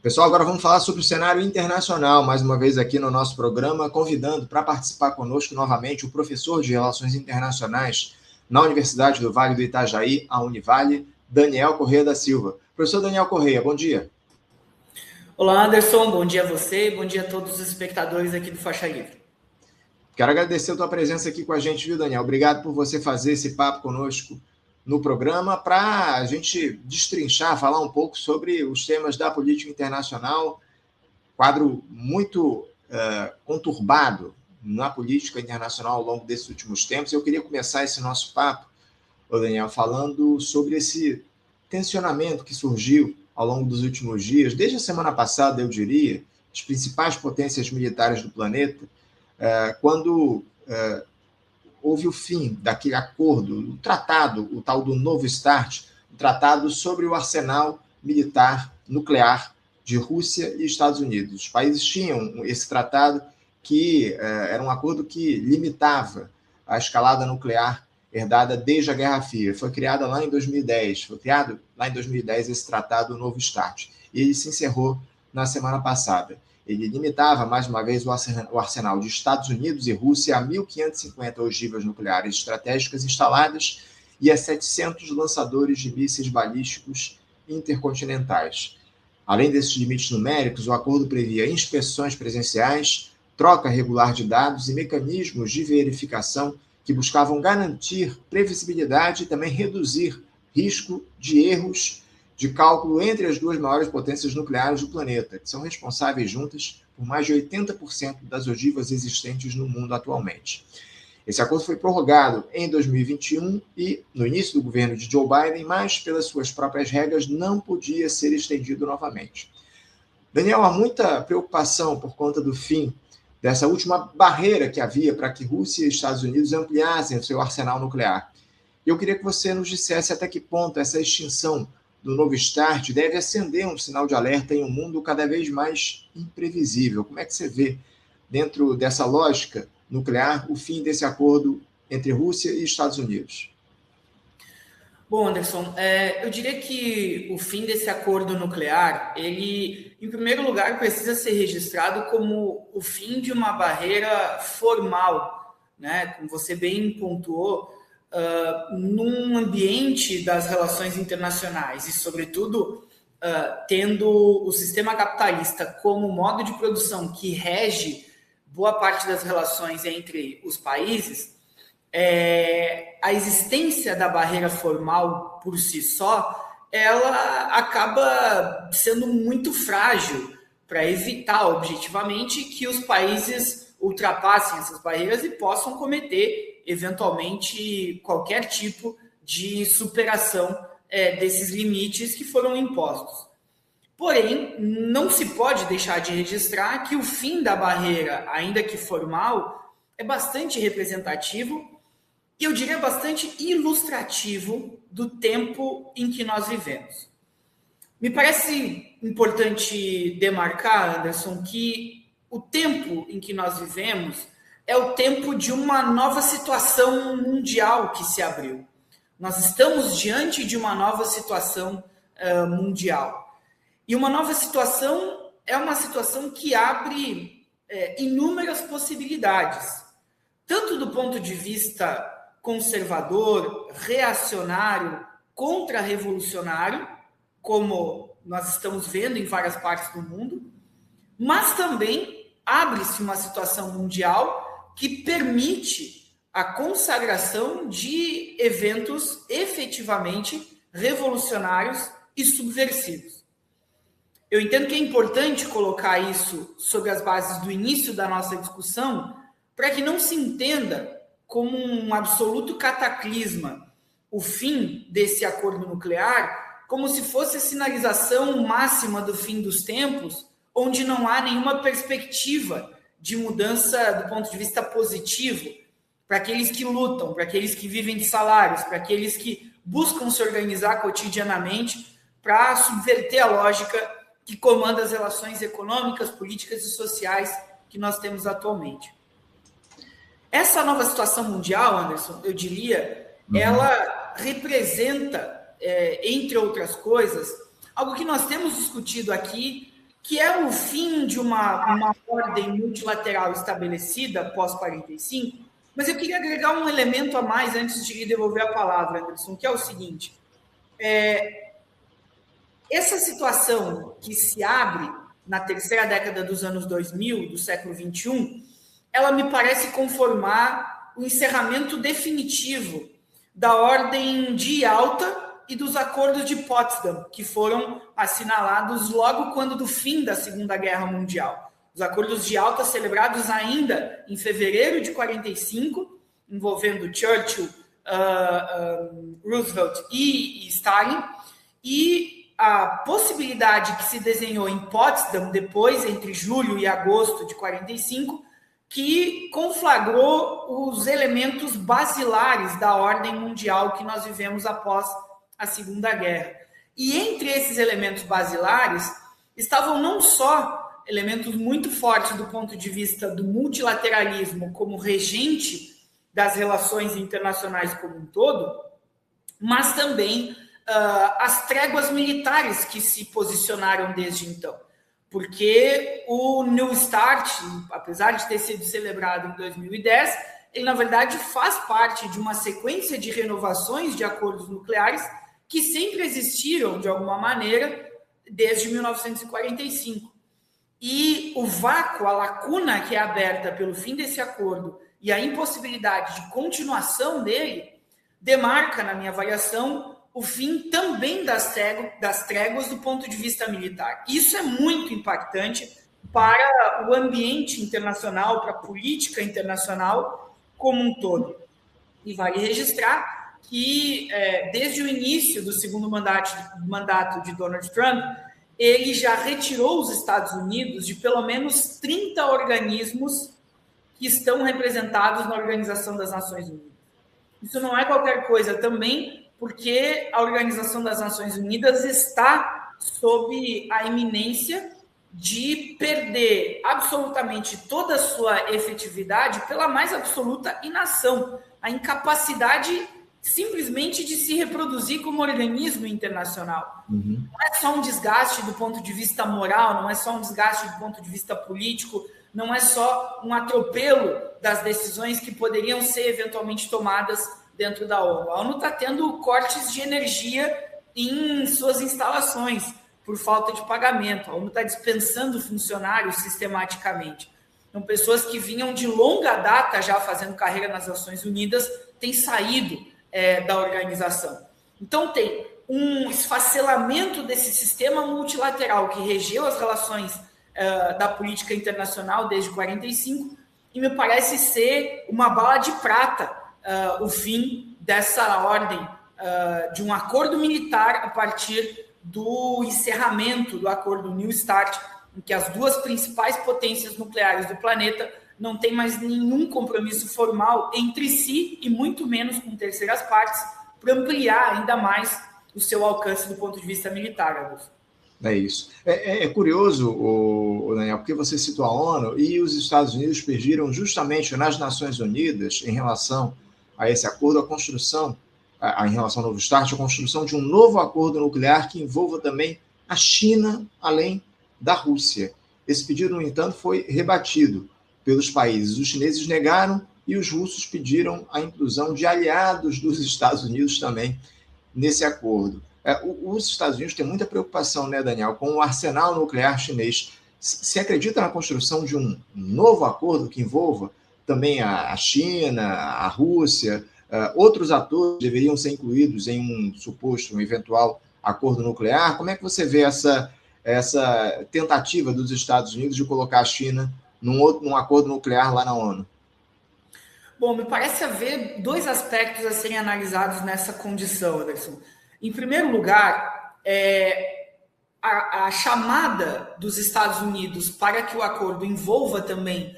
Pessoal, agora vamos falar sobre o cenário internacional, mais uma vez aqui no nosso programa, convidando para participar conosco novamente o professor de Relações Internacionais na Universidade do Vale do Itajaí, a Univale, Daniel Correia da Silva. Professor Daniel Correia, bom dia. Olá, Anderson, bom dia a você e bom dia a todos os espectadores aqui do Faixa Livre. Quero agradecer a tua presença aqui com a gente, viu, Daniel? Obrigado por você fazer esse papo conosco no programa para a gente destrinchar, falar um pouco sobre os temas da política internacional, quadro muito conturbado na política internacional ao longo desses últimos tempos. Eu queria começar esse nosso papo, Daniel, falando sobre esse tensionamento que surgiu ao longo dos últimos dias, desde a semana passada, eu diria, as principais potências militares do planeta, quando houve o fim daquele acordo, o tratado, o tal do Novo START, o tratado sobre o arsenal militar nuclear de Rússia e Estados Unidos. Os países tinham esse tratado que era um acordo que limitava a escalada nuclear herdada desde a Guerra Fria. Foi criado lá em 2010 esse tratado, o Novo START, e ele se encerrou na semana passada. Ele limitava, mais uma vez, o arsenal de Estados Unidos e Rússia a 1.550 ogivas nucleares estratégicas instaladas e a 700 lançadores de mísseis balísticos intercontinentais. Além desses limites numéricos, o acordo previa inspeções presenciais, troca regular de dados e mecanismos de verificação que buscavam garantir previsibilidade e também reduzir risco de erros de cálculo entre as duas maiores potências nucleares do planeta, que são responsáveis juntas por mais de 80% das ogivas existentes no mundo atualmente. Esse acordo foi prorrogado em 2021 e, no início do governo de Joe Biden, mas pelas suas próprias regras, não podia ser estendido novamente. Daniel, há muita preocupação por conta do fim dessa última barreira que havia para que Rússia e Estados Unidos ampliassem o seu arsenal nuclear. Eu queria que você nos dissesse até que ponto essa extinção do Novo START deve acender um sinal de alerta em um mundo cada vez mais imprevisível. Como é que você vê, dentro dessa lógica nuclear, o fim desse acordo entre Rússia e Estados Unidos? Bom, Anderson, eu diria que o fim desse acordo nuclear, ele, em primeiro lugar, precisa ser registrado como o fim de uma barreira formal, né? Como você bem pontuou, num ambiente das relações internacionais e, sobretudo, tendo o sistema capitalista como modo de produção que rege boa parte das relações entre os países, a existência da barreira formal por si só, ela acaba sendo muito frágil para evitar objetivamente que os países ultrapassem essas barreiras e possam cometer eventualmente qualquer tipo de superação desses limites que foram impostos. Porém, não se pode deixar de registrar que o fim da barreira, ainda que formal, é bastante representativo e eu diria bastante ilustrativo do tempo em que nós vivemos. Me parece importante demarcar, Anderson, que o tempo em que nós vivemos é o tempo de uma nova situação mundial que se abriu. Nós estamos diante de uma nova situação mundial. E uma nova situação é uma situação que abre inúmeras possibilidades, tanto do ponto de vista conservador, reacionário, contra-revolucionário, como nós estamos vendo em várias partes do mundo, mas também abre-se uma situação mundial que permite a consagração de eventos efetivamente revolucionários e subversivos. Eu entendo que é importante colocar isso sobre as bases do início da nossa discussão, para que não se entenda como um absoluto cataclisma o fim desse acordo nuclear, como se fosse a sinalização máxima do fim dos tempos, onde não há nenhuma perspectiva de mudança do ponto de vista positivo para aqueles que lutam, para aqueles que vivem de salários, para aqueles que buscam se organizar cotidianamente para subverter a lógica que comanda as relações econômicas, políticas e sociais que nós temos atualmente. Essa nova situação mundial, Anderson, eu diria, ela representa, entre outras coisas, algo que nós temos discutido aqui, que é o fim de uma ordem multilateral estabelecida pós-45, mas eu queria agregar um elemento a mais antes de lhe devolver a palavra, Anderson, que é o seguinte. Essa situação que se abre na terceira década dos anos 2000, do século XXI, ela me parece conformar o encerramento definitivo da Ordem de Yalta e dos Acordos de Potsdam, que foram assinalados logo quando do fim da Segunda Guerra Mundial. Os Acordos de Yalta celebrados ainda em fevereiro de 45, envolvendo Churchill, Roosevelt e Stalin, e a possibilidade que se desenhou em Potsdam depois, entre julho e agosto de 45, que conflagrou os elementos basilares da ordem mundial que nós vivemos após a Segunda Guerra. E entre esses elementos basilares estavam não só elementos muito fortes do ponto de vista do multilateralismo como regente das relações internacionais como um todo, mas também as tréguas militares que se posicionaram desde então. Porque o New START, apesar de ter sido celebrado em 2010, ele, na verdade, faz parte de uma sequência de renovações de acordos nucleares que sempre existiram, de alguma maneira, desde 1945. E o vácuo, a lacuna que é aberta pelo fim desse acordo e a impossibilidade de continuação dele, demarca, na minha avaliação, o fim também das tréguas do ponto de vista militar. Isso é muito impactante para o ambiente internacional, para a política internacional como um todo. E vale registrar que, desde o início do segundo mandato de Donald Trump, ele já retirou os Estados Unidos de pelo menos 30 organismos que estão representados na Organização das Nações Unidas. Isso não é qualquer coisa também, porque a Organização das Nações Unidas está sob a iminência de perder absolutamente toda a sua efetividade pela mais absoluta inação, a incapacidade simplesmente de se reproduzir como organismo internacional. Não é só um desgaste do ponto de vista moral, não é só um desgaste do ponto de vista político, não é só um atropelo das decisões que poderiam ser eventualmente tomadas dentro da ONU. A ONU está tendo cortes de energia em suas instalações por falta de pagamento. A ONU está dispensando funcionários sistematicamente. Então, pessoas que vinham de longa data já fazendo carreira nas Nações Unidas têm saído da organização. Então, tem um esfacelamento desse sistema multilateral que regeu as relações da política internacional desde 45 e me parece ser uma bala de prata o fim dessa ordem de um acordo militar a partir do encerramento do acordo New START, em que as duas principais potências nucleares do planeta não têm mais nenhum compromisso formal entre si e muito menos com terceiras partes para ampliar ainda mais o seu alcance do ponto de vista militar, Augusto. É isso. É curioso, Daniel, porque você citou a ONU e os Estados Unidos pediram justamente nas Nações Unidas, em relação a esse acordo, a construção, em relação ao Novo START, a construção de um novo acordo nuclear que envolva também a China, além da Rússia. Esse pedido, no entanto, foi rebatido pelos países. Os chineses negaram e os russos pediram a inclusão de aliados dos Estados Unidos também nesse acordo. Os Estados Unidos têm muita preocupação, né, Daniel, com o arsenal nuclear chinês. Se acredita na construção de um novo acordo que envolva também a China, a Rússia, outros atores deveriam ser incluídos em um eventual acordo nuclear? Como é que você vê essa tentativa dos Estados Unidos de colocar a China num acordo nuclear lá na ONU? Bom, me parece haver dois aspectos a serem analisados nessa condição, Anderson. Em primeiro lugar, a chamada dos Estados Unidos para que o acordo envolva também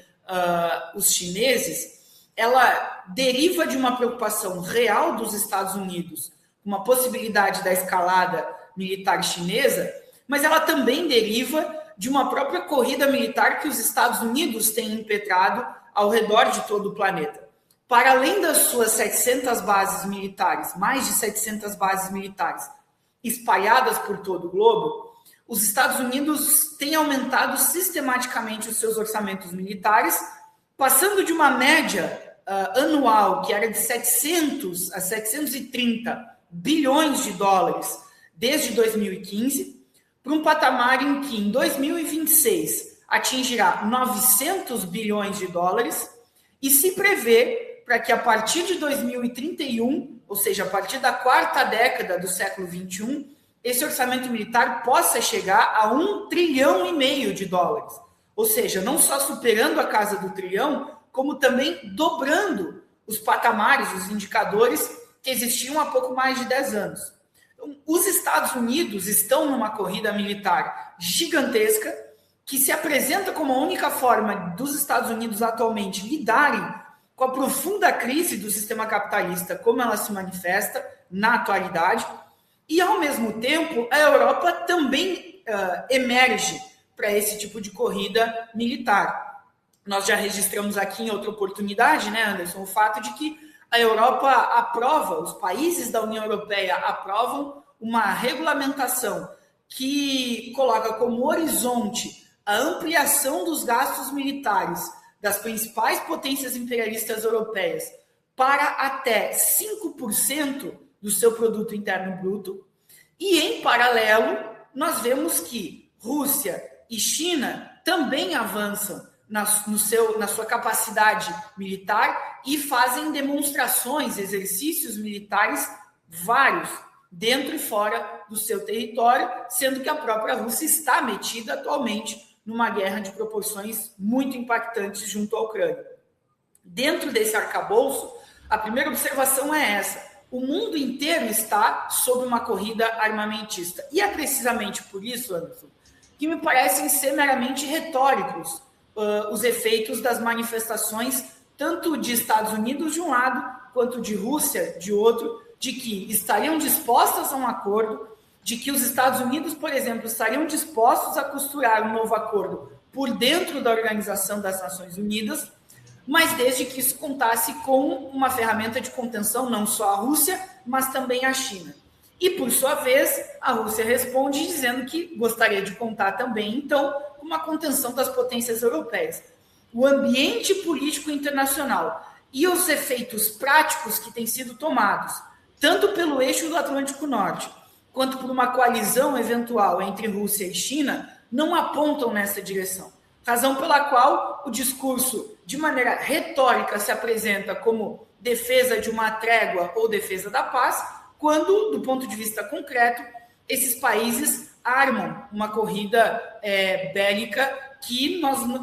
os chineses, ela deriva de uma preocupação real dos Estados Unidos, uma possibilidade da escalada militar chinesa, mas ela também deriva de uma própria corrida militar que os Estados Unidos têm impetrado ao redor de todo o planeta. Para além das suas 700 bases militares, mais de 700 bases militares espalhadas por todo o globo, os Estados Unidos têm aumentado sistematicamente os seus orçamentos militares, passando de uma média anual que era de 700 a 730 bilhões de dólares desde 2015, para um patamar em que, em 2026, atingirá 900 bilhões de dólares, e se prevê para que, a partir de 2031, ou seja, a partir da quarta década do século XXI, esse orçamento militar possa chegar a 1,5 trilhão de dólares. Ou seja, não só superando a casa do trilhão, como também dobrando os patamares, os indicadores que existiam há pouco mais de 10 anos. Então, os Estados Unidos estão numa corrida militar gigantesca, que se apresenta como a única forma dos Estados Unidos atualmente lidarem com a profunda crise do sistema capitalista, como ela se manifesta na atualidade, e, ao mesmo tempo, a Europa também emerge para esse tipo de corrida militar. Nós já registramos aqui em outra oportunidade, né, Anderson, o fato de que a Europa aprova, os países da União Europeia aprovam uma regulamentação que coloca como horizonte a ampliação dos gastos militares das principais potências imperialistas europeias para até 5% do seu produto interno bruto, e, em paralelo, nós vemos que Rússia e China também avançam na sua capacidade militar e fazem demonstrações, exercícios militares vários, dentro e fora do seu território, sendo que a própria Rússia está metida atualmente numa guerra de proporções muito impactantes junto à Ucrânia. Dentro desse arcabouço, a primeira observação é essa: o mundo inteiro está sob uma corrida armamentista. E é precisamente por isso, Anderson, que me parecem ser meramente retóricos os efeitos das manifestações, tanto de Estados Unidos de um lado, quanto de Rússia de outro, de que estariam dispostas a um acordo, de que os Estados Unidos, por exemplo, estariam dispostos a costurar um novo acordo por dentro da Organização das Nações Unidas, mas desde que isso contasse com uma ferramenta de contenção não só à Rússia, mas também à China. E, por sua vez, a Rússia responde dizendo que gostaria de contar também, então, com uma contenção das potências europeias. O ambiente político internacional e os efeitos práticos que têm sido tomados, tanto pelo eixo do Atlântico Norte, quanto por uma coalizão eventual entre Rússia e China, não apontam nessa direção. Razão pela qual o discurso, de maneira retórica, se apresenta como defesa de uma trégua ou defesa da paz, quando, do ponto de vista concreto, esses países armam uma corrida bélica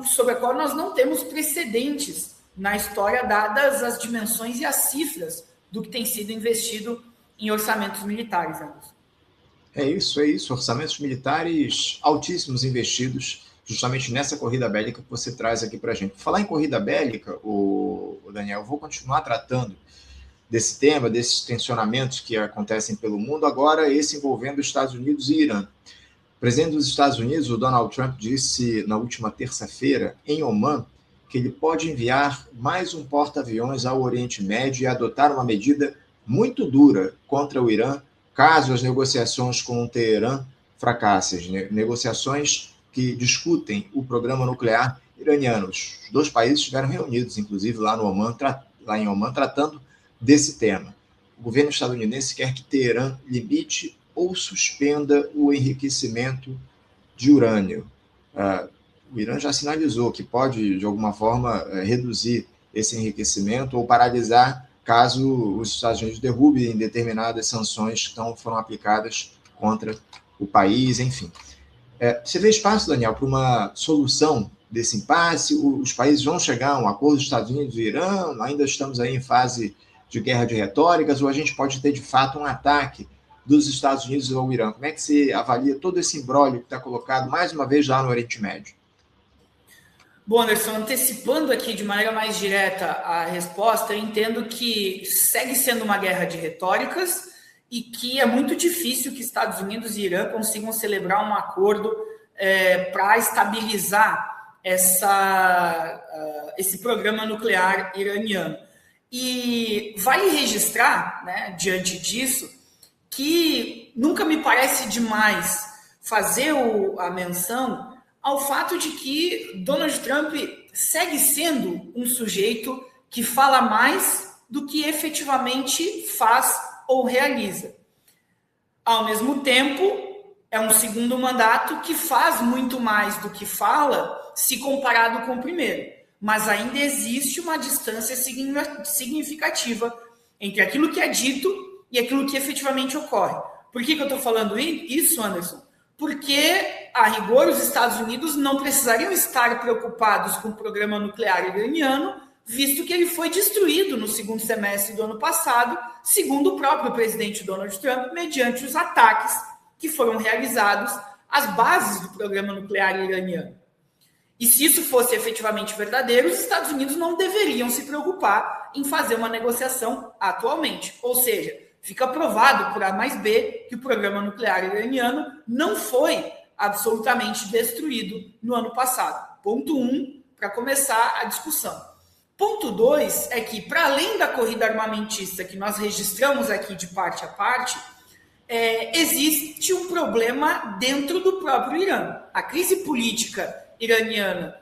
sobre a qual nós não temos precedentes na história, dadas as dimensões e as cifras do que tem sido investido em orçamentos militares, Anderson. É isso. Orçamentos militares altíssimos investidos justamente nessa corrida bélica que você traz aqui para a gente. Por falar em corrida bélica, o Daniel, eu vou continuar tratando desse tema, desses tensionamentos que acontecem pelo mundo, agora esse envolvendo os Estados Unidos e Irã. O presidente dos Estados Unidos, o Donald Trump, disse na última terça-feira, em Omã, que ele pode enviar mais um porta-aviões ao Oriente Médio e adotar uma medida muito dura contra o Irã, caso as negociações com o Teherã fracassem. Negociações que discutem o programa nuclear iraniano. Os dois países estiveram reunidos, inclusive, lá em Omã, tratando desse tema. O governo estadunidense quer que Teherã limite ou suspenda o enriquecimento de urânio. O Irã já sinalizou que pode, de alguma forma, reduzir esse enriquecimento ou paralisar caso os Estados Unidos derrubem determinadas sanções que foram aplicadas contra o país, enfim. Você vê espaço, Daniel, para uma solução desse impasse? Os países vão chegar a um acordo dos Estados Unidos e Irã? Ainda estamos aí em fase de guerra de retóricas, ou a gente pode ter, de fato, um ataque dos Estados Unidos ao Irã? Como é que você avalia todo esse imbróglio que está colocado, mais uma vez, lá no Oriente Médio? Bom, Anderson, antecipando aqui de maneira mais direta a resposta, eu entendo que segue sendo uma guerra de retóricas e que é muito difícil que Estados Unidos e Irã consigam celebrar um acordo para estabilizar esse programa nuclear iraniano. E vale registrar, né, diante disso, que nunca me parece demais fazer a menção ao fato de que Donald Trump segue sendo um sujeito que fala mais do que efetivamente faz ou realiza. Ao mesmo tempo, é um segundo mandato que faz muito mais do que fala se comparado com o primeiro. Mas ainda existe uma distância significativa entre aquilo que é dito e aquilo que efetivamente ocorre. Por que eu estou falando isso, Anderson? Porque, a rigor, os Estados Unidos não precisariam estar preocupados com o programa nuclear iraniano, visto que ele foi destruído no segundo semestre do ano passado, segundo o próprio presidente Donald Trump, mediante os ataques que foram realizados às bases do programa nuclear iraniano. E se isso fosse efetivamente verdadeiro, os Estados Unidos não deveriam se preocupar em fazer uma negociação atualmente. Ou seja, fica provado por A mais B que o programa nuclear iraniano não foi absolutamente destruído no ano passado. Ponto 1, para começar a discussão. Ponto 2 é que, para além da corrida armamentista que nós registramos aqui de parte a parte, existe um problema dentro do próprio Irã. A crise política iraniana,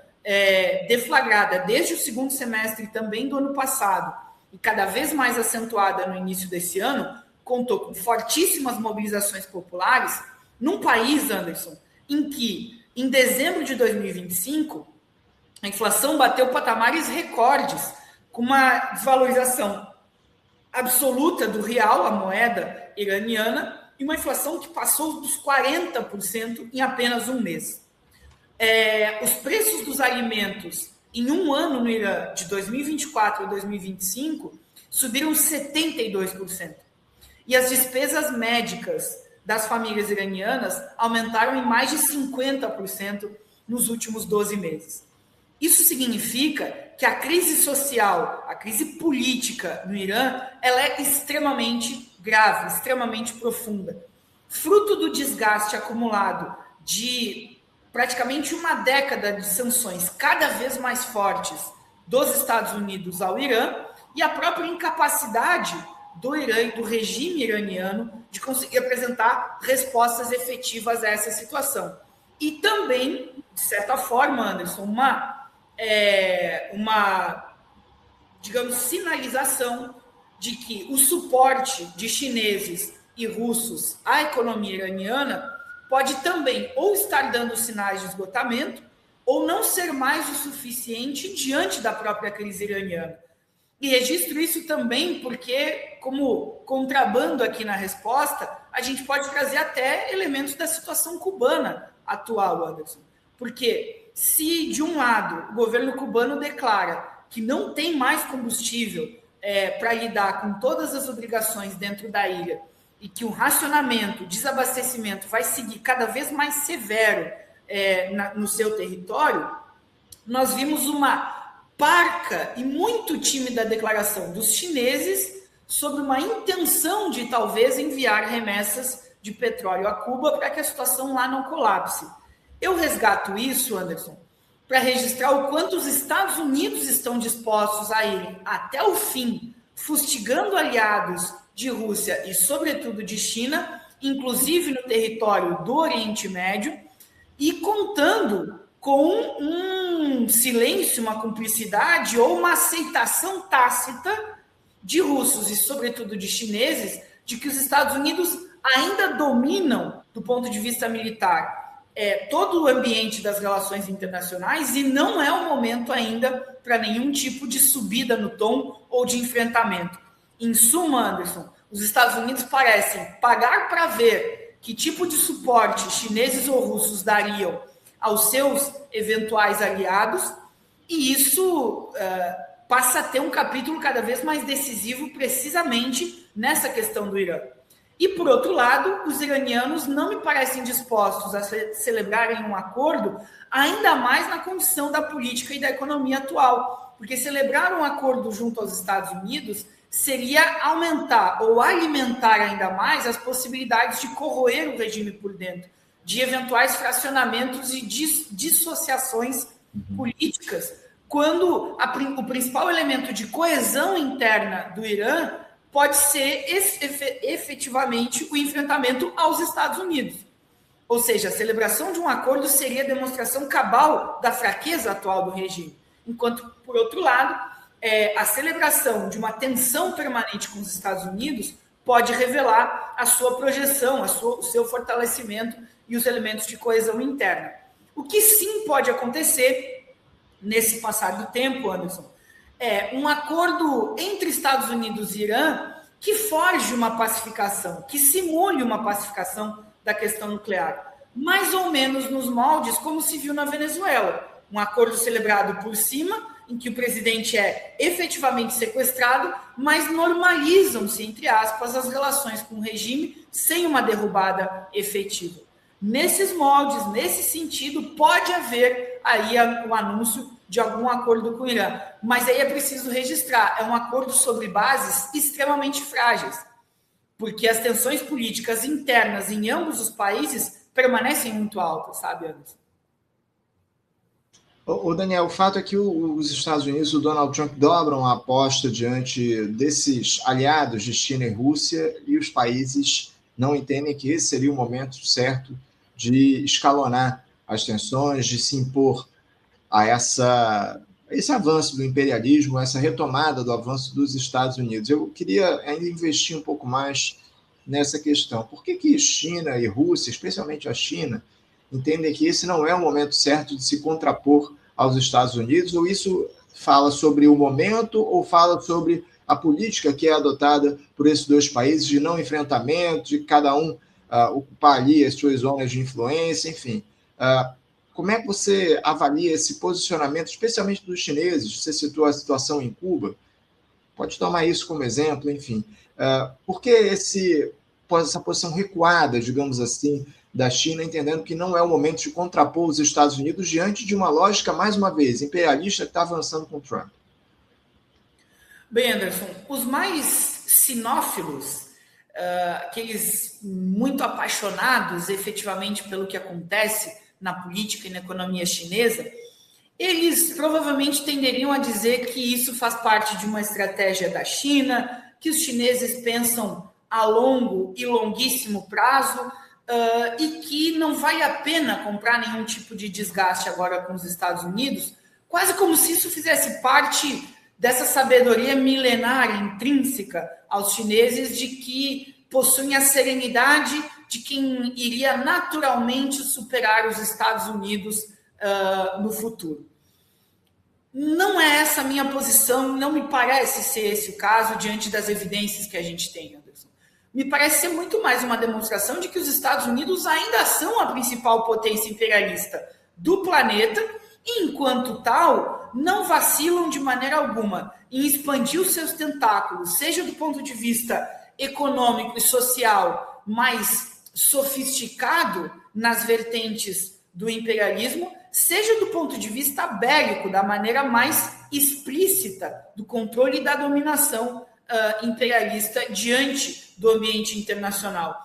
deflagrada desde o segundo semestre também do ano passado, e cada vez mais acentuada no início desse ano, contou com fortíssimas mobilizações populares, num país, Anderson, em que, em dezembro de 2025, a inflação bateu patamares recordes, com uma desvalorização absoluta do real, a moeda iraniana, e uma inflação que passou dos 40% em apenas um mês. Os preços dos alimentos em um ano no Irã, de 2024 a 2025, subiram 72%. E as despesas médicas das famílias iranianas aumentaram em mais de 50% nos últimos 12 meses. Isso significa que a crise social, a crise política no Irã, ela é extremamente grave, extremamente profunda. Fruto do desgaste acumulado de praticamente uma década de sanções cada vez mais fortes dos Estados Unidos ao Irã e a própria incapacidade do Irã e do regime iraniano de conseguir apresentar respostas efetivas a essa situação. E também, de certa forma, Anderson, uma digamos, sinalização de que o suporte de chineses e russos à economia iraniana pode também ou estar dando sinais de esgotamento ou não ser mais o suficiente diante da própria crise iraniana. E registro isso também porque, como contrabando aqui na resposta, a gente pode trazer até elementos da situação cubana atual, Anderson. Porque se, de um lado, o governo cubano declara que não tem mais combustível para lidar com todas as obrigações dentro da ilha e que o racionamento, o desabastecimento vai seguir cada vez mais severo no seu território, nós vimos uma parca e muito tímida declaração dos chineses sobre uma intenção de talvez enviar remessas de petróleo a Cuba para que a situação lá não colapse. Eu resgato isso, Anderson, para registrar o quanto os Estados Unidos estão dispostos a irem até o fim, fustigando aliados de Rússia e, sobretudo, de China, inclusive no território do Oriente Médio, e contando com um silêncio, uma cumplicidade ou uma aceitação tácita de russos e, sobretudo, de chineses, de que os Estados Unidos ainda dominam, do ponto de vista militar, todo o ambiente das relações internacionais e não é o momento ainda para nenhum tipo de subida no tom ou de enfrentamento. Em suma, Anderson, os Estados Unidos parecem pagar para ver que tipo de suporte chineses ou russos dariam aos seus eventuais aliados, e isso passa a ter um capítulo cada vez mais decisivo precisamente nessa questão do Irã. E, por outro lado, os iranianos não me parecem dispostos a celebrarem um acordo, ainda mais na condição da política e da economia atual, porque celebrar um acordo junto aos Estados Unidos seria aumentar ou alimentar ainda mais as possibilidades de corroer o regime por dentro, de eventuais fracionamentos e dissociações políticas, quando o principal elemento de coesão interna do Irã pode ser efetivamente o enfrentamento aos Estados Unidos. Ou seja, a celebração de um acordo seria a demonstração cabal da fraqueza atual do regime. Enquanto, por outro lado, a celebração de uma tensão permanente com os Estados Unidos pode revelar a sua projeção, o seu fortalecimento e os elementos de coesão interna. O que sim pode acontecer nesse passar do tempo, Anderson, é um acordo entre Estados Unidos e Irã que forge uma pacificação, que simule uma pacificação da questão nuclear, mais ou menos nos moldes como se viu na Venezuela. Um acordo celebrado por cima, em que o presidente é efetivamente sequestrado, mas normalizam-se, entre aspas, as relações com o regime sem uma derrubada efetiva. Nesses moldes, nesse sentido, pode haver aí o anúncio de algum acordo com o Irã. Mas aí é preciso registrar, é um acordo sobre bases extremamente frágeis, porque as tensões políticas internas em ambos os países permanecem muito altas, sabe, Anderson? O Daniel, o fato é que os Estados Unidos, o Donald Trump, dobram a aposta diante desses aliados de China e Rússia, e os países não entendem que esse seria o momento certo de escalonar as tensões, de se impor a esse avanço do imperialismo, essa retomada do avanço dos Estados Unidos. Eu queria ainda investir um pouco mais nessa questão. Por que China e Rússia, especialmente a China, entendem que esse não é o momento certo de se contrapor aos Estados Unidos? Ou isso fala sobre o momento ou fala sobre a política que é adotada por esses dois países de não enfrentamento, de cada um ocupar ali as suas zonas de influência, enfim. Como é que você avalia esse posicionamento, especialmente dos chineses? Você citou a situação em Cuba, pode tomar isso como exemplo, enfim. Por que essa posição recuada, digamos assim, da China, entendendo que não é o momento de contrapor os Estados Unidos diante de uma lógica, mais uma vez, imperialista que está avançando com Trump? Bem, Anderson, os mais sinófilos, aqueles muito apaixonados efetivamente pelo que acontece na política e na economia chinesa, eles provavelmente tenderiam a dizer que isso faz parte de uma estratégia da China, que os chineses pensam a longo e longuíssimo prazo, e que não vale a pena comprar nenhum tipo de desgaste agora com os Estados Unidos, quase como se isso fizesse parte dessa sabedoria milenar intrínseca aos chineses de que possuem a serenidade de quem iria naturalmente superar os Estados Unidos no futuro. Não é essa a minha posição, não me parece ser esse o caso diante das evidências que a gente tem, Anderson. Me parece ser muito mais uma demonstração de que os Estados Unidos ainda são a principal potência imperialista do planeta e, enquanto tal, não vacilam de maneira alguma em expandir os seus tentáculos, seja do ponto de vista econômico e social mais sofisticado nas vertentes do imperialismo, seja do ponto de vista bélico, da maneira mais explícita do controle e da dominação imperialista diante do ambiente internacional.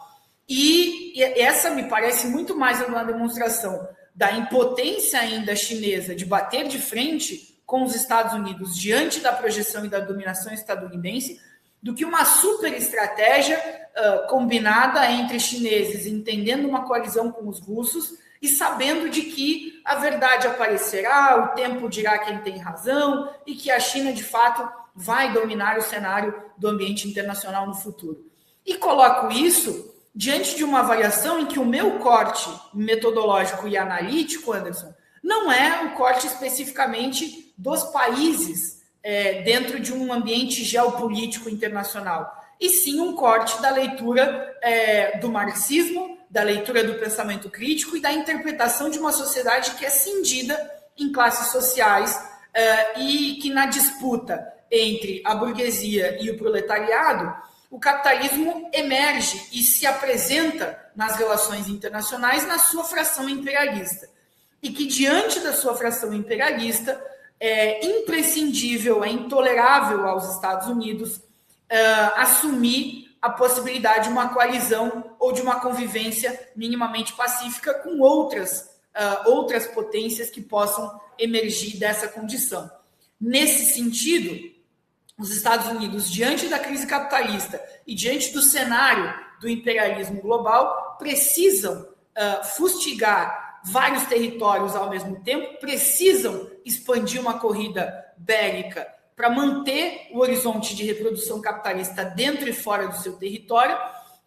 E essa me parece muito mais uma demonstração da impotência ainda chinesa de bater de frente com os Estados Unidos diante da projeção e da dominação estadunidense, do que uma super estratégia combinada entre chineses, entendendo uma coalizão com os russos e sabendo de que a verdade aparecerá, o tempo dirá quem tem razão e que a China, de fato, vai dominar o cenário do ambiente internacional no futuro. E coloco isso diante de uma avaliação em que o meu corte metodológico e analítico, Anderson, não é o corte especificamente dos países dentro de um ambiente geopolítico internacional, e sim um corte da leitura do marxismo, da leitura do pensamento crítico e da interpretação de uma sociedade que é cindida em classes sociais e que na disputa entre a burguesia e o proletariado, o capitalismo emerge e se apresenta nas relações internacionais na sua fração imperialista. E que diante da sua fração imperialista é imprescindível, é intolerável aos Estados Unidos assumir a possibilidade de uma coalizão ou de uma convivência minimamente pacífica com outras potências que possam emergir dessa condição. Nesse sentido, os Estados Unidos, diante da crise capitalista e diante do cenário do imperialismo global, precisam fustigar vários territórios ao mesmo tempo, precisam expandir uma corrida bélica para manter o horizonte de reprodução capitalista dentro e fora do seu território.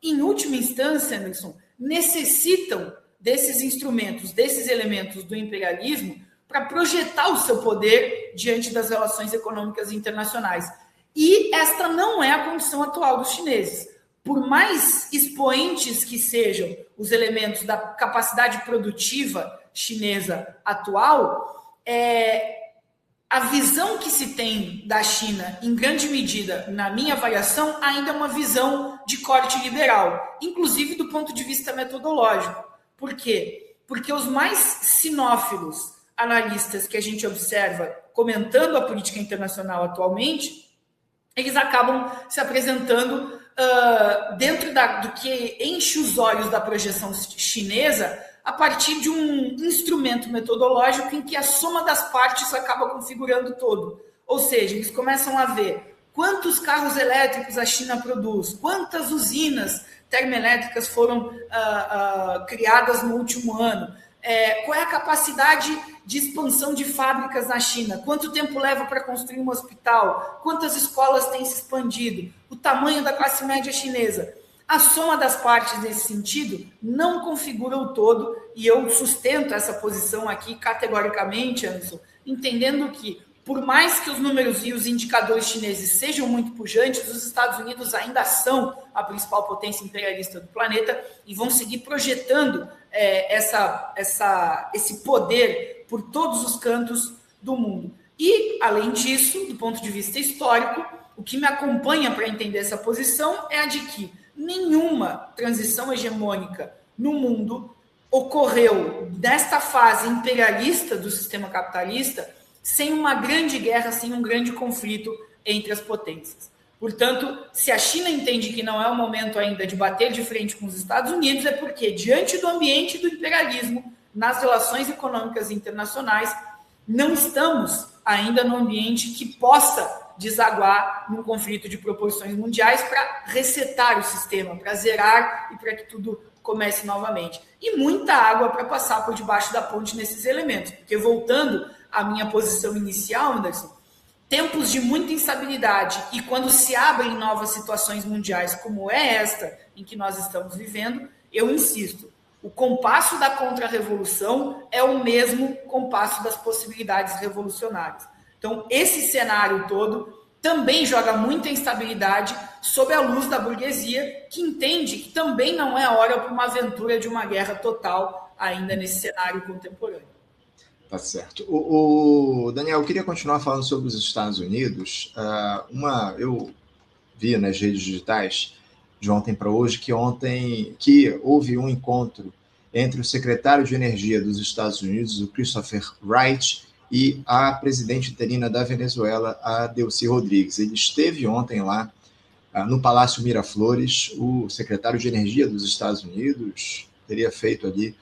Em última instância, Anderson, necessitam desses instrumentos, desses elementos do imperialismo para projetar o seu poder diante das relações econômicas internacionais. E esta não é a condição atual dos chineses. Por mais expoentes que sejam os elementos da capacidade produtiva chinesa atual, a visão que se tem da China, em grande medida, na minha avaliação, ainda é uma visão de corte liberal, inclusive do ponto de vista metodológico. Por quê? Porque os mais sinófilos analistas que a gente observa comentando a política internacional atualmente, eles acabam se apresentando dentro do que enche os olhos da projeção chinesa a partir de um instrumento metodológico em que a soma das partes acaba configurando o todo. Ou seja, eles começam a ver quantos carros elétricos a China produz, quantas usinas termoelétricas foram criadas no último ano, qual é a capacidade de expansão de fábricas na China, quanto tempo leva para construir um hospital, quantas escolas têm se expandido, o tamanho da classe média chinesa. A soma das partes nesse sentido não configura o todo, e eu sustento essa posição aqui categoricamente, Anderson, entendendo que, por mais que os números e os indicadores chineses sejam muito pujantes, os Estados Unidos ainda são a principal potência imperialista do planeta e vão seguir projetando esse poder por todos os cantos do mundo. E, além disso, do ponto de vista histórico, o que me acompanha para entender essa posição é a de que nenhuma transição hegemônica no mundo ocorreu nesta fase imperialista do sistema capitalista sem uma grande guerra, sem um grande conflito entre as potências. Portanto, se a China entende que não é o momento ainda de bater de frente com os Estados Unidos, é porque, diante do ambiente do imperialismo, nas relações econômicas internacionais, não estamos ainda no ambiente que possa desaguar num conflito de proporções mundiais para resetar o sistema, para zerar e para que tudo comece novamente. E muita água para passar por debaixo da ponte nesses elementos, porque, voltando à minha posição inicial, Anderson, tempos de muita instabilidade e quando se abrem novas situações mundiais, como é esta em que nós estamos vivendo, eu insisto, o compasso da contra-revolução é o mesmo compasso das possibilidades revolucionárias. Então, esse cenário todo também joga muita instabilidade sob a luz da burguesia, que entende que também não é hora para uma aventura de uma guerra total ainda nesse cenário contemporâneo. Tá certo. Daniel, eu queria continuar falando sobre os Estados Unidos. Eu vi nas redes digitais de ontem para hoje que houve um encontro entre o secretário de Energia dos Estados Unidos, o Christopher Wright, e a presidente interina da Venezuela, a Delcy Rodrigues. Ele esteve ontem lá no Palácio Miraflores. O secretário de Energia dos Estados Unidos teria feito ali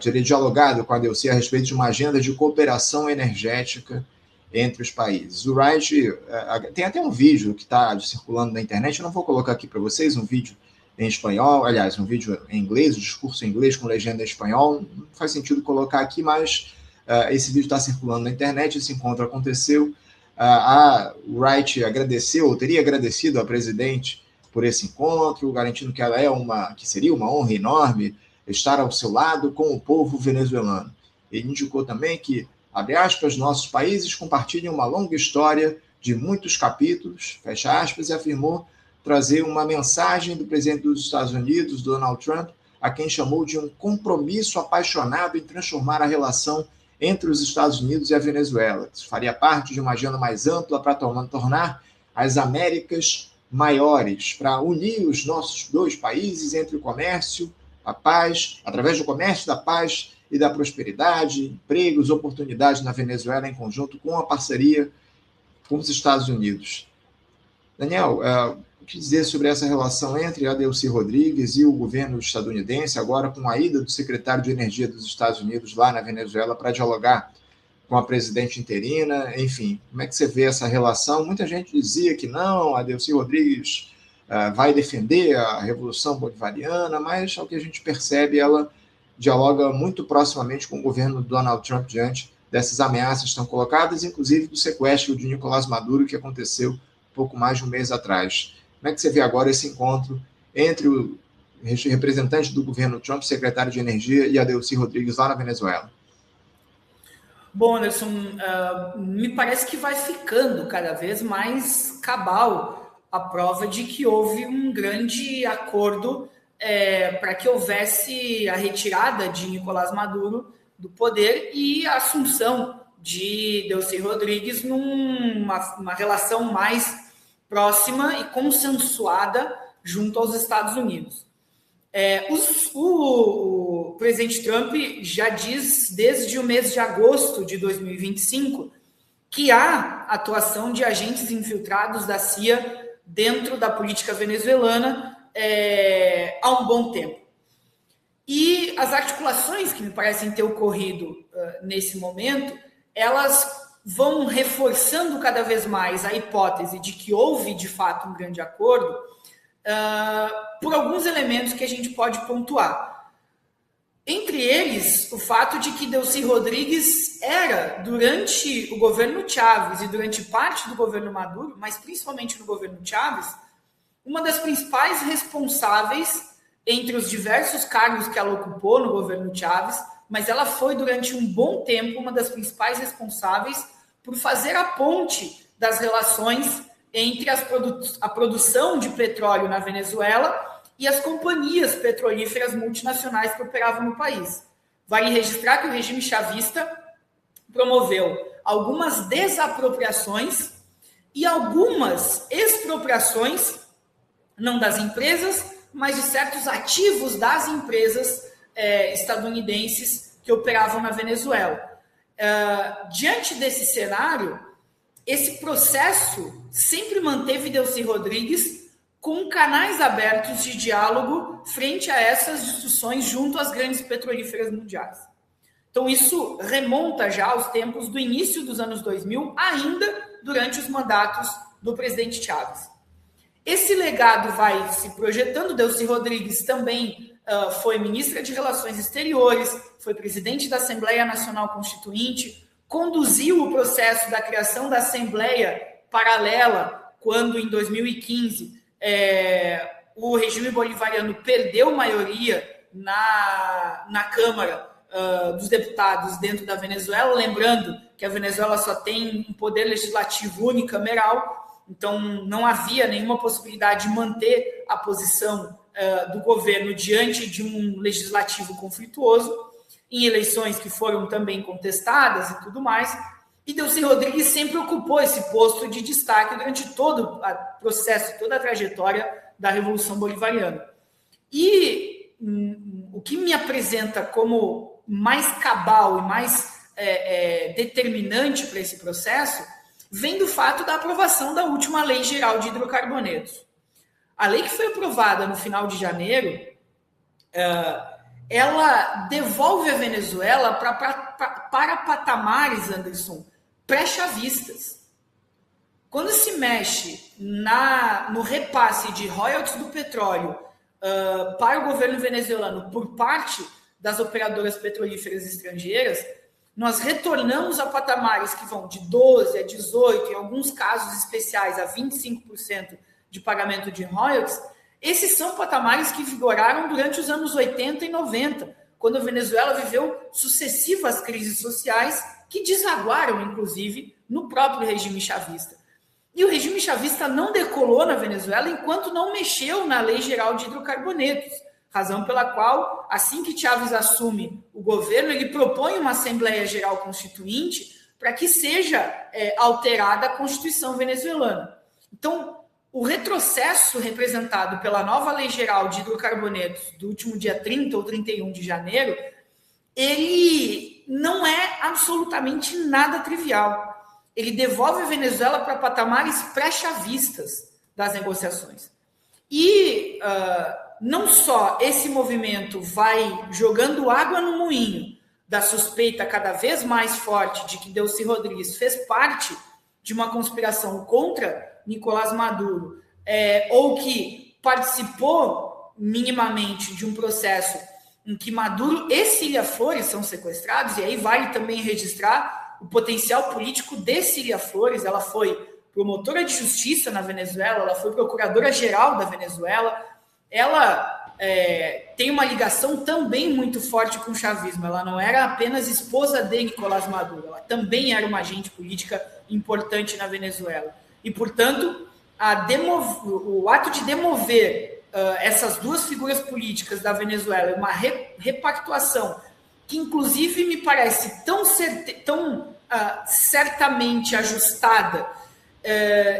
teria dialogado com a Delcy a respeito de uma agenda de cooperação energética entre os países. O Wright tem até um vídeo que está circulando na internet, eu não vou colocar aqui para vocês, um vídeo em espanhol, aliás, um vídeo em inglês, um discurso em inglês com legenda em espanhol, não faz sentido colocar aqui, mas esse vídeo está circulando na internet, esse encontro aconteceu, a Wright teria agradecido à presidente por esse encontro, garantindo que que seria uma honra enorme estar ao seu lado com o povo venezuelano. Ele indicou também que, abre aspas, nossos países compartilham uma longa história de muitos capítulos, fecha aspas, e afirmou trazer uma mensagem do presidente dos Estados Unidos, Donald Trump, a quem chamou de um compromisso apaixonado em transformar a relação entre os Estados Unidos e a Venezuela. Isso faria parte de uma agenda mais ampla para tornar as Américas maiores, para unir os nossos dois países entre o comércio, a paz, através do comércio, da paz e da prosperidade, empregos, oportunidades na Venezuela em conjunto com a parceria com os Estados Unidos. Daniel, o que dizer sobre essa relação entre a Delcy Rodrigues e o governo estadunidense, agora com a ida do secretário de Energia dos Estados Unidos lá na Venezuela para dialogar com a presidente interina? Enfim, como é que você vê essa relação? Muita gente dizia que não, a Delcy Rodrigues vai defender a Revolução Bolivariana, mas, ao que a gente percebe, ela dialoga muito proximamente com o governo do Donald Trump diante dessas ameaças que estão colocadas, inclusive do sequestro de Nicolás Maduro, que aconteceu pouco mais de um mês atrás. Como é que você vê agora esse encontro entre o representante do governo Trump, secretário de Energia, e Adelcy Rodrigues lá na Venezuela? Bom, Anderson, me parece que vai ficando cada vez mais cabal a prova de que houve um grande acordo para que houvesse a retirada de Nicolás Maduro do poder e a assunção de Adelcy Rodrigues numa relação mais próxima e consensuada junto aos Estados Unidos. O presidente Trump já diz desde o mês de agosto de 2025 que há atuação de agentes infiltrados da CIA dentro da política venezuelana há um bom tempo. E as articulações que me parecem ter ocorrido nesse momento, elas vão reforçando cada vez mais a hipótese de que houve, de fato, um grande acordo, por alguns elementos que a gente pode pontuar. Entre eles, o fato de que Adelcy Rodrigues era, durante o governo Chávez e durante parte do governo Maduro, mas principalmente no governo Chávez, uma das principais responsáveis entre os diversos cargos que ela ocupou no governo Chávez, mas ela foi, durante um bom tempo, uma das principais responsáveis por fazer a ponte das relações entre a produção de petróleo na Venezuela e as companhias petrolíferas multinacionais que operavam no país. Vale registrar que o regime chavista promoveu algumas desapropriações e algumas expropriações, não das empresas, mas de certos ativos das empresas estadunidenses que operavam na Venezuela. Diante desse cenário, esse processo sempre manteve Adelcy Rodrigues com canais abertos de diálogo frente a essas discussões junto às grandes petrolíferas mundiais. Então, isso remonta já aos tempos do início dos anos 2000, ainda durante os mandatos do presidente Chávez. Esse legado vai se projetando. Adelcy Rodrigues também foi ministra de Relações Exteriores, foi presidente da Assembleia Nacional Constituinte, conduziu o processo da criação da Assembleia Paralela, quando, em 2015, o regime bolivariano perdeu maioria na Câmara dos Deputados dentro da Venezuela, lembrando que a Venezuela só tem um poder legislativo unicameral, então não havia nenhuma possibilidade de manter a posição do governo diante de um legislativo conflituoso, em eleições que foram também contestadas e tudo mais. E Adelcy Rodrigues sempre ocupou esse posto de destaque durante todo o processo, toda a trajetória da Revolução Bolivariana. E o que me apresenta como mais cabal e mais determinante para esse processo vem do fato da aprovação da última Lei Geral de Hidrocarbonetos. A lei que foi aprovada no final de janeiro, ela devolve a Venezuela para patamares, Anderson, pré-chavistas. Quando se mexe no repasse de royalties do petróleo para o governo venezuelano por parte das operadoras petrolíferas estrangeiras, nós retornamos a patamares que vão de 12% a 18%, em alguns casos especiais a 25% de pagamento de royalties. Esses são patamares que vigoraram durante os anos 80 e 90, quando a Venezuela viveu sucessivas crises sociais que desaguaram, inclusive, no próprio regime chavista. E o regime chavista não decolou na Venezuela enquanto não mexeu na Lei Geral de Hidrocarbonetos, razão pela qual, assim que Chávez assume o governo, ele propõe uma Assembleia Geral Constituinte para que seja alterada a Constituição venezuelana. Então, o retrocesso representado pela nova Lei Geral de Hidrocarbonetos do último dia 30 ou 31 de janeiro, ele não é absolutamente nada trivial. Ele devolve a Venezuela para patamares pré-chavistas das negociações. E não só esse movimento vai jogando água no moinho da suspeita cada vez mais forte de que Adelcy Rodrigues fez parte de uma conspiração contra Nicolás Maduro, ou que participou minimamente de um processo em que Maduro e Cilia Flores são sequestrados, e aí vale também registrar o potencial político de Cilia Flores. Ela foi promotora de justiça na Venezuela, ela foi procuradora-geral da Venezuela, ela tem uma ligação também muito forte com o chavismo. Ela não era apenas esposa de Nicolás Maduro, ela também era uma agente política importante na Venezuela. E, portanto, o ato de demover essas duas figuras políticas da Venezuela, uma repactuação que, inclusive, me parece tão certamente ajustada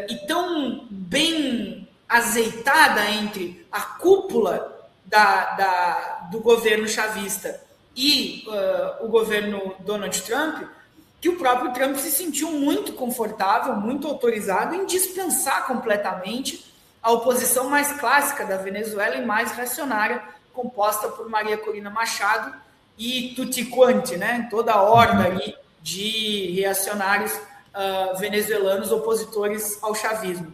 e tão bem azeitada entre a cúpula do governo chavista e o governo Donald Trump, que o próprio Trump se sentiu muito confortável, muito autorizado em dispensar completamente a oposição mais clássica da Venezuela e mais reacionária, composta por Maria Corina Machado e tutti quanti, né? Toda a horda ali de reacionários venezuelanos opositores ao chavismo.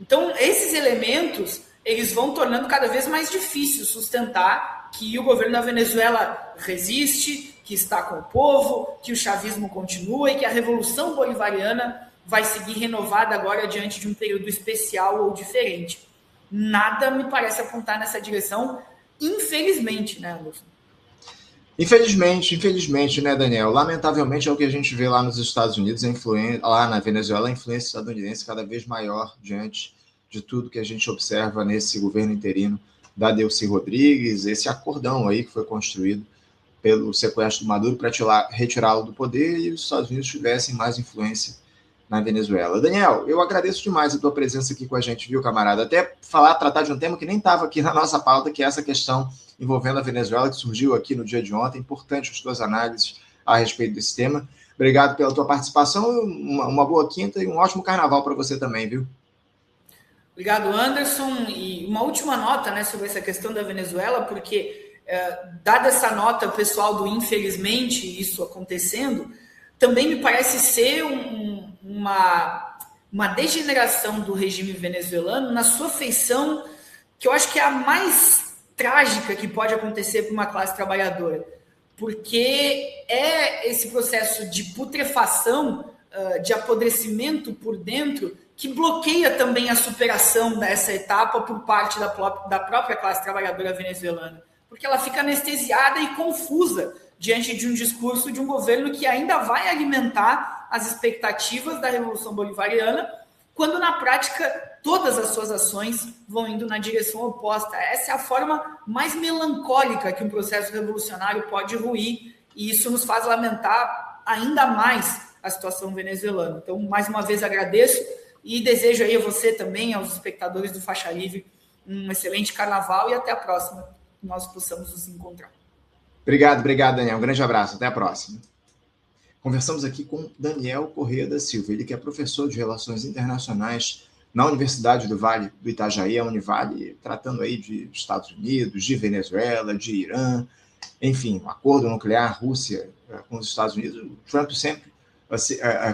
Então, esses elementos, eles vão tornando cada vez mais difícil sustentar que o governo da Venezuela resiste, que está com o povo, que o chavismo continua e que a Revolução Bolivariana vai seguir renovada agora diante de um período especial ou diferente. Nada me parece apontar nessa direção, infelizmente, né, Anderson? Infelizmente, né, Daniel? Lamentavelmente é o que a gente vê lá nos Estados Unidos, lá na Venezuela, a influência estadunidense cada vez maior diante de tudo que a gente observa nesse governo interino da Delcy Rodrigues, esse acordão aí que foi construído pelo sequestro do Maduro para retirá-lo do poder e os Estados Unidos tivessem mais influência na Venezuela. Daniel, eu agradeço demais a tua presença aqui com a gente, viu, camarada? Até tratar de um tema que nem estava aqui na nossa pauta, que é essa questão envolvendo a Venezuela, que surgiu aqui no dia de ontem. Importante as tuas análises a respeito desse tema. Obrigado pela tua participação, uma boa quinta e um ótimo carnaval para você também, viu? Obrigado, Anderson. E uma última nota, né, sobre essa questão da Venezuela, porque, dada essa nota pessoal do infelizmente isso acontecendo, também me parece ser uma degeneração do regime venezuelano na sua feição, que eu acho que é a mais trágica que pode acontecer para uma classe trabalhadora, porque é esse processo de putrefação, de apodrecimento por dentro, que bloqueia também a superação dessa etapa por parte da própria classe trabalhadora venezuelana, porque ela fica anestesiada e confusa diante de um discurso de um governo que ainda vai alimentar as expectativas da Revolução Bolivariana, quando na prática todas as suas ações vão indo na direção oposta. Essa é a forma mais melancólica que um processo revolucionário pode ruir, e isso nos faz lamentar ainda mais a situação venezuelana. Então, mais uma vez agradeço e desejo aí a você também, aos espectadores do Faixa Livre, um excelente carnaval e até a próxima, que nós possamos nos encontrar. Obrigado, Daniel. Um grande abraço. Até a próxima. Conversamos aqui com Daniel Corrêa da Silva, ele que é professor de Relações Internacionais na Universidade do Vale do Itajaí, a Univale, tratando aí de Estados Unidos, de Venezuela, de Irã, enfim, um acordo nuclear, Rússia com os Estados Unidos. O Trump sempre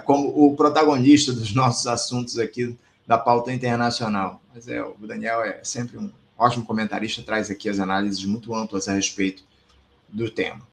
como o protagonista dos nossos assuntos aqui da pauta internacional. Mas o Daniel é sempre um ótimo comentarista, traz aqui as análises muito amplas a respeito do tema.